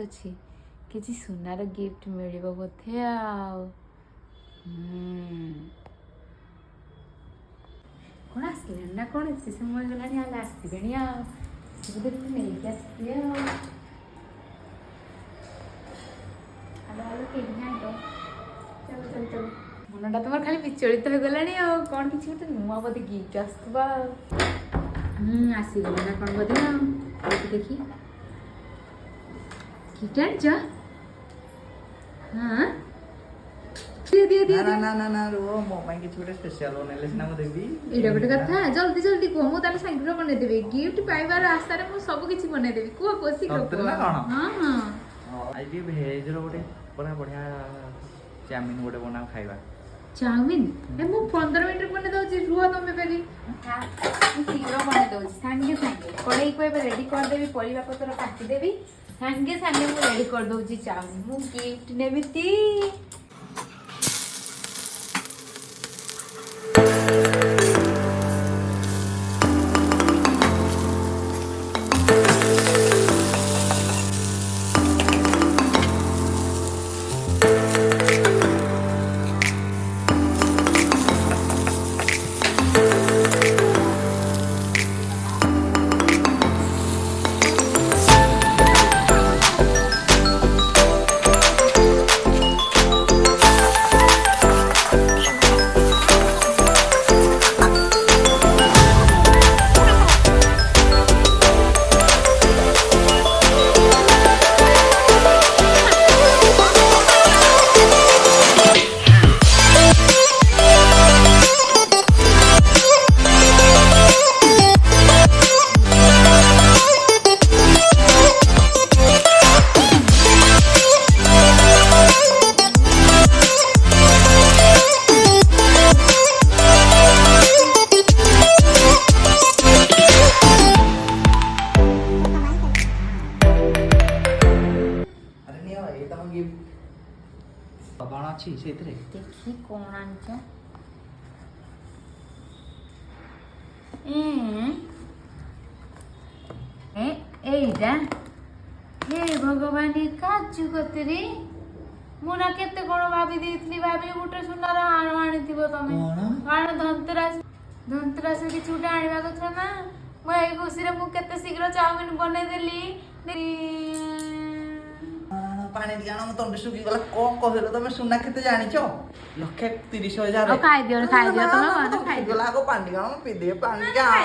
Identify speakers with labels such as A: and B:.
A: ଅଛି କିଛି ସୁନାର ଗିଫ୍ଟ ମିଳିବ ବୋଧେ ଆଉ କଣ ଆସିଲେଣି ନା କଣ ଏତେ ସମୟ ହେଲାଣି ଆଉ ଆସିବେଣି ଆଉ ବୋଧେ ନେଇକି ଆସିଥିବେ ଆଉ ଆଲୋ କେହି ନାହିଁ ତ ଚାଲ ଚାଲ ଚାଲ ମନଟା ତମର ଖାଲି ବିଚଳିତ ହେଇଗଲାଣି ଆଉ କଣ କିଛି ଗୋଟେ ନୂଆ ବୋଧେ ଗିଫ୍ଟ ଆସୁଥିବ ଆଉ ଆସିଗଲା ନା କଣ ବୋଧେ ଆଉ ଦେଖି ଗିଫ୍ଟ ଆଣିଛ ହଁ
B: ନା ରୁହ ମୋ ପାଇଁ କିଛି ଗୋଟେ ସ୍ପେଶାଲ ବନେଇଲେ ସିନା ମୁଁ ଦେବି।
A: ଏଇଟା ଗୋଟେ କଥା ଜଲ୍ଦି ଜଲ୍ଦି କୁହ ମୁଁ ତାହେଲେ ଶୀଘ୍ର ବନେଇଦେବି ଗିଫ୍ଟ ପାଇବାର ଆଶାରେ ମୁଁ ସବୁ କିଛି ବନେଇଦେବି କୁହ କୁହ ଶୀଘ୍ର କୁହ
B: ଆଜି ଭେଜର ଗୋଟେ ପୁରା ବଢିଆ ଚାଉମିନ ଗୋଟେ ବନାଉ ଖାଇବା।
A: ଚାଉମିନ ମୁଁ 15 ମିନିଟରେ ବନେଇ ଦଉଛି ରୁହ ତମେ ବେଲି ମୁଁ ଶୀଘ୍ର ବନେଇ ଦଉଛି ସାଙ୍ଗେ ସାଙ୍ଗେ କଡ଼େଇକୁ ଏବେ ରେଡି କରିଦେବି ପରିବା ପତ୍ର କାଟିଦେବି ସାଙ୍ଗେ ସାଙ୍ଗେ ମୁଁ ରେଡି କରିଦଉଛି ଚାଉମିନ ମୁଁ ଗିଫ୍ଟ ନେବି ତି
B: କଣ ଅଛି ସେଇଥିରେ
A: ଦେଖି କଣ ଆଣିଛ ଏଇଟା ହେ ଭଗବାନ କାଜୁ କତରୀ ମୁଁ ନା କେତେ କଣ ଭାବି ଦେଇଥିଲି ଭାବିଲି ଗୋଟେ ସୁନାର ହାର ଆଣିଥିବ ତମେ କାରଣ ଧନ୍ତରାସ କିଛି ଗୋଟେ ଆଣିବା କଥା ନା ମୁଁ ଏଇ ଖୁସିରେ ମୁଁ କେତେ ଶୀଘ୍ର ଚାଉମିନ ବନେଇଦେଲି
B: ପାଣି ଟିକେ ଆଣ ତଣ୍ଟି ଶୁଖିଗଲା କଣ କହିଲ ତମେ ସୁନା କେତେ ଜାଣିଛ 1,30,000
A: ଖାଇଦିଅ ତମେ
B: ଖାଇଗଲା ଆଗ ପାଣି ଆଣ ପିଦିଏ ପାଣି ଆଣ